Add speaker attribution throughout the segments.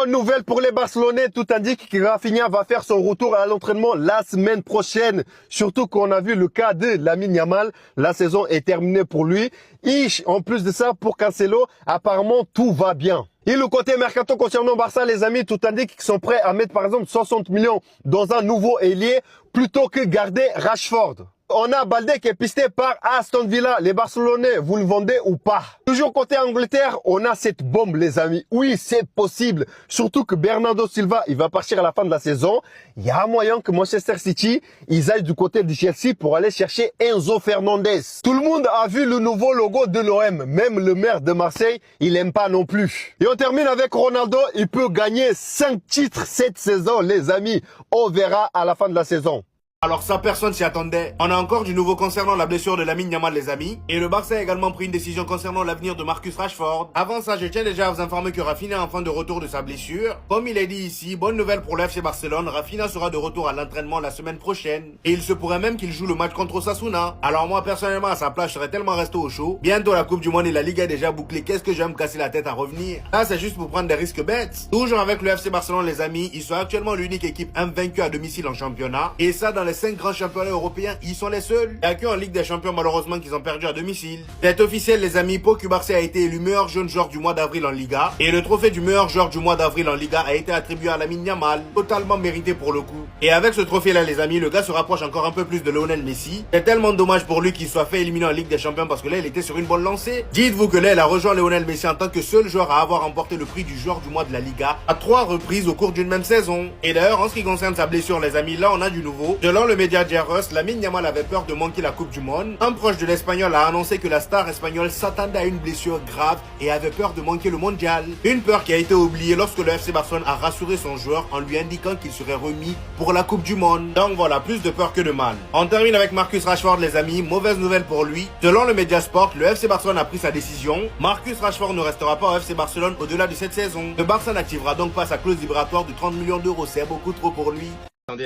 Speaker 1: Bonne nouvelle pour les Barcelonais, tout indique que Rafinha va faire son retour à l'entraînement la semaine prochaine. Surtout qu'on a vu le cas de Lamine Yamal, la saison est terminée pour lui. Et en plus de ça, pour Cancelo, apparemment tout va bien. Et le côté mercato concernant Barça, les amis, tout indique qu'ils sont prêts à mettre par exemple 60 millions dans un nouveau ailier plutôt que garder Rashford. On a Balde qui est pisté par Aston Villa. Les Barcelonais, vous le vendez ou pas? Toujours côté Angleterre, on a cette bombe, les amis. Oui, c'est possible. Surtout que Bernardo Silva, il va partir à la fin de la saison. Il y a moyen que Manchester City, ils aillent du côté de Chelsea pour aller chercher Enzo Fernandez. Tout le monde a vu le nouveau logo de l'OM. Même le maire de Marseille, il aime pas non plus. Et on termine avec Ronaldo. Il peut gagner 5 titres cette saison, les amis. On verra à la fin de la saison.
Speaker 2: Alors ça, personne s'y attendait. On a encore du nouveau concernant la blessure de Lamine Yamal, les amis. Et le Barça a également pris une décision concernant l'avenir de Marcus Rashford. Avant ça, je tiens déjà à vous informer que Rafinha est enfin de retour de sa blessure. Comme il est dit ici, bonne nouvelle pour le FC Barcelone, Rafinha sera de retour à l'entraînement la semaine prochaine. Et il se pourrait même qu'il joue le match contre Osasuna. Alors moi, personnellement, à sa place, je serais tellement resté au chaud. Bientôt la Coupe du Monde et la Liga est déjà bouclée. Qu'est-ce que je vais me casser la tête à revenir? Là, c'est juste pour prendre des risques bêtes. Toujours avec le FC Barcelone, les amis, ils sont actuellement l'unique équipe invaincue à domicile en championnat. Et ça, dans les 5 grands championnats européens, ils sont les seuls. Il n'y a qu'en Ligue des Champions, malheureusement, qu'ils ont perdu à domicile. C'est officiel, les amis, Pau Cubarsí a été élu meilleur jeune joueur du mois d'avril en Liga. Et le trophée du meilleur joueur du mois d'avril en Liga a été attribué à Lamine Yamal. Totalement mérité pour le coup. Et avec ce trophée-là, les amis, le gars se rapproche encore un peu plus de Lionel Messi. C'est tellement dommage pour lui qu'il soit fait éliminer en Ligue des Champions parce que là, il était sur une bonne lancée. Dites-vous que là, il a rejoint Lionel Messi en tant que seul joueur à avoir remporté le prix du joueur du mois de la Liga à 3 reprises au cours d'une même saison. Et d'ailleurs, en ce qui concerne sa blessure, les amis, là, on a du nouveau. Selon le média Rus, Lamine Yamal avait peur de manquer la Coupe du Monde. Un proche de l'Espagnol a annoncé que la star espagnole s'attendait à une blessure grave et avait peur de manquer le mondial. Une peur qui a été oubliée lorsque le FC Barcelone a rassuré son joueur en lui indiquant qu'il serait remis pour la Coupe du Monde. Donc voilà, plus de peur que de mal. On termine avec Marcus Rashford, les amis. Mauvaise nouvelle pour lui. Selon le média Sport, le FC Barcelone a pris sa décision. Marcus Rashford ne restera pas au FC Barcelone au-delà de cette saison. Le Barça n'activera donc pas sa clause libératoire de 30 millions d'euros. C'est beaucoup trop pour lui.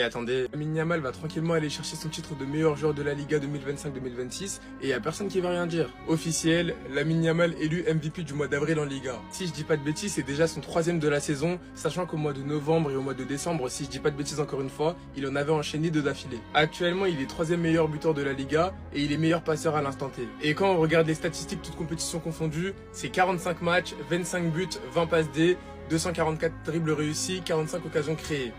Speaker 3: Attendez. Lamine Yamal va tranquillement aller chercher son titre de meilleur joueur de la Liga 2025-2026 et il n'y a personne qui va rien dire. Officiel, Lamine Yamal élu MVP du mois d'avril en Liga. Si je dis pas de bêtises, c'est déjà son 3e de la saison, sachant qu'au mois de novembre et au mois de décembre, si je dis pas de bêtises encore une fois, il en avait enchaîné 2 d'affilée. Actuellement, il est 3e meilleur buteur de la Liga et il est meilleur passeur à l'instant T. Et quand on regarde les statistiques, toutes compétitions confondues, c'est 45 matchs, 25 buts, 20 passes D, 244 dribbles réussis, 45 occasions créées.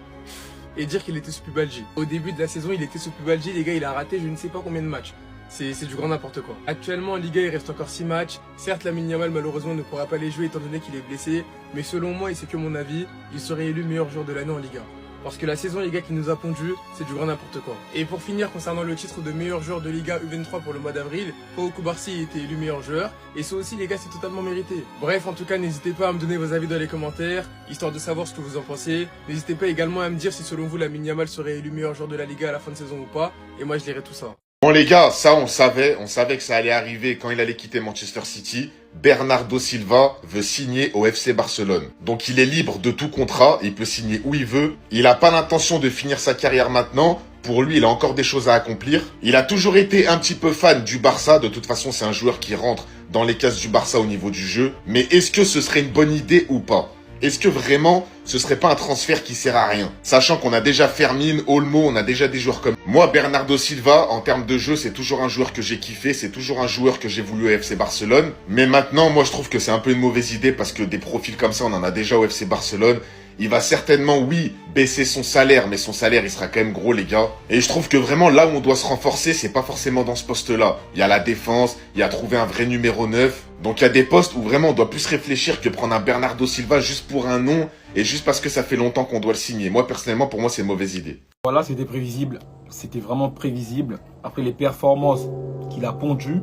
Speaker 3: Et dire qu'il était sous Pubalgi. Au début de la saison, il était sous Pubalgi, les gars, il a raté je ne sais pas combien de matchs. C'est du grand n'importe quoi. Actuellement, en Liga, il reste encore 6 matchs. Certes, Lamine Yamal, malheureusement, ne pourra pas les jouer étant donné qu'il est blessé. Mais selon moi, et c'est que mon avis, il serait élu meilleur joueur de l'année en Liga. Parce que la saison, les gars, qui nous a pondu, c'est du grand n'importe quoi. Et pour finir, concernant le titre de meilleur joueur de Liga U23 pour le mois d'avril, Pau Cubarsí a été élu meilleur joueur. Et ça aussi, les gars, c'est totalement mérité. Bref, en tout cas, n'hésitez pas à me donner vos avis dans les commentaires, histoire de savoir ce que vous en pensez. N'hésitez pas également à me dire si selon vous, Lamine Yamal serait élu meilleur joueur de la Liga à la fin de saison ou pas. Et moi, je lirai tout ça.
Speaker 4: Bon les gars, ça on savait que ça allait arriver quand il allait quitter Manchester City. Bernardo Silva veut signer au FC Barcelone. Donc il est libre de tout contrat, il peut signer où il veut. Il n'a pas l'intention de finir sa carrière maintenant. Pour lui, il a encore des choses à accomplir. Il a toujours été un petit peu fan du Barça. De toute façon, c'est un joueur qui rentre dans les cases du Barça au niveau du jeu. Mais est-ce que ce serait une bonne idée ou pas ? Est-ce que vraiment, ce serait pas un transfert qui sert à rien? Sachant qu'on a déjà Fermin, Olmo, on a déjà des joueurs comme... Moi, Bernardo Silva, en termes de jeu, c'est toujours un joueur que j'ai kiffé, c'est toujours un joueur que j'ai voulu au FC Barcelone. Mais maintenant, moi, je trouve que c'est un peu une mauvaise idée parce que des profils comme ça, on en a déjà au FC Barcelone. Il va certainement, oui, baisser son salaire, mais son salaire, il sera quand même gros, les gars. Et je trouve que vraiment, là où on doit se renforcer, c'est pas forcément dans ce poste-là. Il y a la défense, il y a trouver un vrai numéro 9. Donc il y a des postes où vraiment on doit plus réfléchir que prendre un Bernardo Silva juste pour un nom et juste parce que ça fait longtemps qu'on doit le signer. Moi, personnellement, pour moi, c'est une mauvaise idée.
Speaker 5: Voilà, c'était prévisible. C'était vraiment prévisible. Après les performances qu'il a pondues,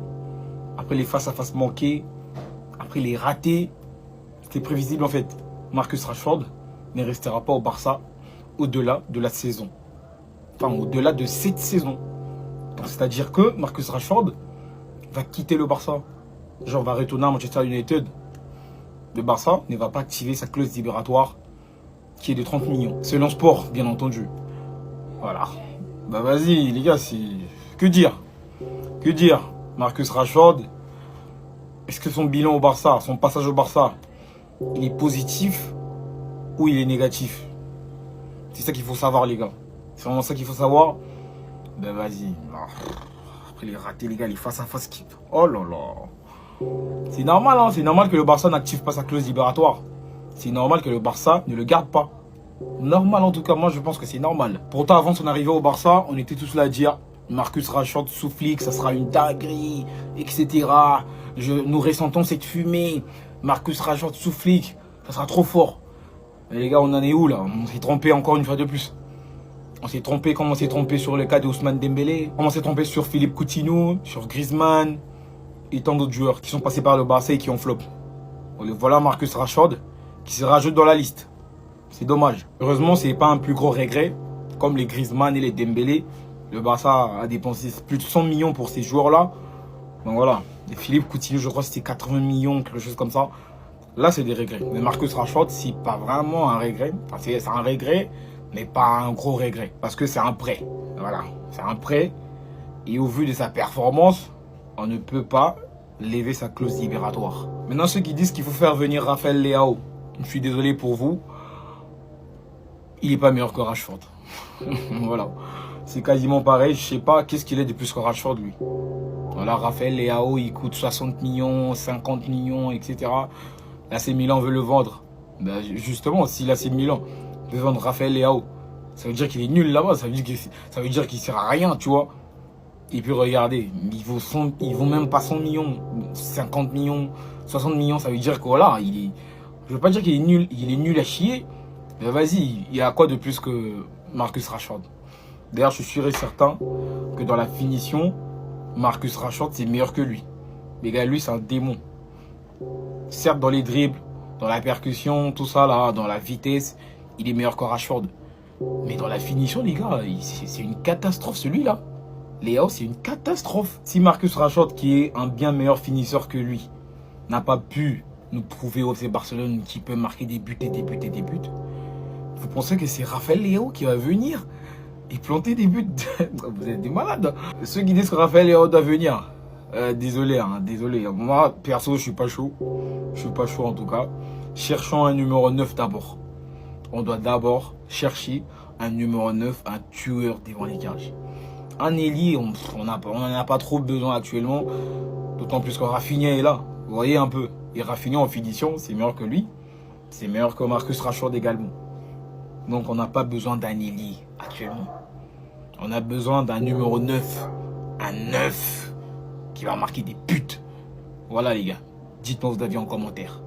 Speaker 5: après les face-à-face manqués, après les ratés, c'était prévisible en fait. Marcus Rashford ne restera pas au Barça au-delà de la saison. Enfin, au-delà de cette saison. C'est-à-dire que Marcus Rashford va quitter le Barça. Genre, va retourner à Manchester United. Le Barça ne va pas activer sa clause libératoire qui est de 30 millions. Selon Sport, bien entendu. Voilà. Bah vas-y, les gars, c'est... Que dire? Que dire? Marcus Rashford, est-ce que son bilan au Barça, son passage au Barça, il est positif ou il est négatif. C'est ça qu'il faut savoir, les gars. C'est vraiment ça qu'il faut savoir. Ben vas-y. Après les ratés, les gars, les face-à-face qui... Oh là là. C'est normal, hein. C'est normal que le Barça n'active pas sa clause libératoire. C'est normal que le Barça ne le garde pas. Normal, en tout cas, moi je pense que c'est normal. Pourtant, avant son arrivée au Barça, on était tous là à dire Marcus Rashford sous flic, ça sera une dinguerie, etc. Nous ressentons cette fumée. Marcus Rashford sous flic, ça sera trop fort. Mais les gars, on en est où là? On s'est trompé encore une fois de plus. On s'est trompé comme on s'est trompé sur le cas d'Ousmane Dembélé. Comme on s'est trompé sur Philippe Coutinho, sur Griezmann et tant d'autres joueurs qui sont passés par le Barça et qui ont flop. Voilà Marcus Rashford qui se rajoute dans la liste. C'est dommage. Heureusement, c'est pas un plus gros regret. Comme les Griezmann et les Dembélé, le Barça a dépensé plus de 100 millions pour ces joueurs-là. Donc voilà. Et Philippe Coutinho, je crois que c'était 80 millions, quelque chose comme ça. Là, c'est des regrets. Mais Marcus Rashford, c'est pas vraiment un regret. Enfin, c'est un regret, mais pas un gros regret. Parce que c'est un prêt. Voilà. C'est un prêt. Et au vu de sa performance, on ne peut pas lever sa clause libératoire. Maintenant, ceux qui disent qu'il faut faire venir Raphaël Leao, je suis désolé pour vous. Il n'est pas meilleur que Rashford. Voilà. C'est quasiment pareil. Je sais pas qu'est-ce qu'il est de plus que Rashford, lui. Voilà, Raphaël Leao, il coûte 60 millions, 50 millions, etc. L'AC Milan veut le vendre. Ben justement, si l'AC Milan veut vendre Raphaël Leao, ça veut dire qu'il est nul là-bas. Ça veut dire qu'il sert à rien, tu vois. Et puis regardez, il vaut même pas 100 millions, 50 millions, 60 millions. Ça veut dire que voilà, je veux pas dire qu'il est nul à chier. Mais vas-y, il y a quoi de plus que Marcus Rashford? D'ailleurs, je suis sûr et certain que dans la finition, Marcus Rashford, c'est meilleur que lui. Mais gars, lui, c'est un démon. Certes, dans les dribbles, dans la percussion, tout ça, là, dans la vitesse, il est meilleur que Rashford. Mais dans la finition, les gars, c'est une catastrophe, celui-là. Léo, c'est une catastrophe. Si Marcus Rashford, qui est un bien meilleur finisseur que lui, n'a pas pu nous prouver au FC Barcelone qu'il peut marquer des buts et des buts et des buts, vous pensez que c'est Raphaël Leao qui va venir et planter des buts? Vous êtes des malades. Ceux qui disent que Raphaël Leao doit venir, désolé, hein, désolé. Moi, perso, je suis pas chaud. Je suis pas chaud en tout cas. Cherchons un numéro 9 d'abord. On doit d'abord chercher un numéro 9, un tueur devant les cages. Un ailier, on n'en a pas trop besoin actuellement. D'autant plus que Rafinha est là. Vous voyez un peu. Et Rafinha en finition, c'est meilleur que lui. C'est meilleur que Marcus Rashford également. Donc on n'a pas besoin d'un ailier actuellement. On a besoin d'un numéro 9. Un 9 qui va marquer des buts. Voilà les gars. Dites-moi vos avis en commentaire.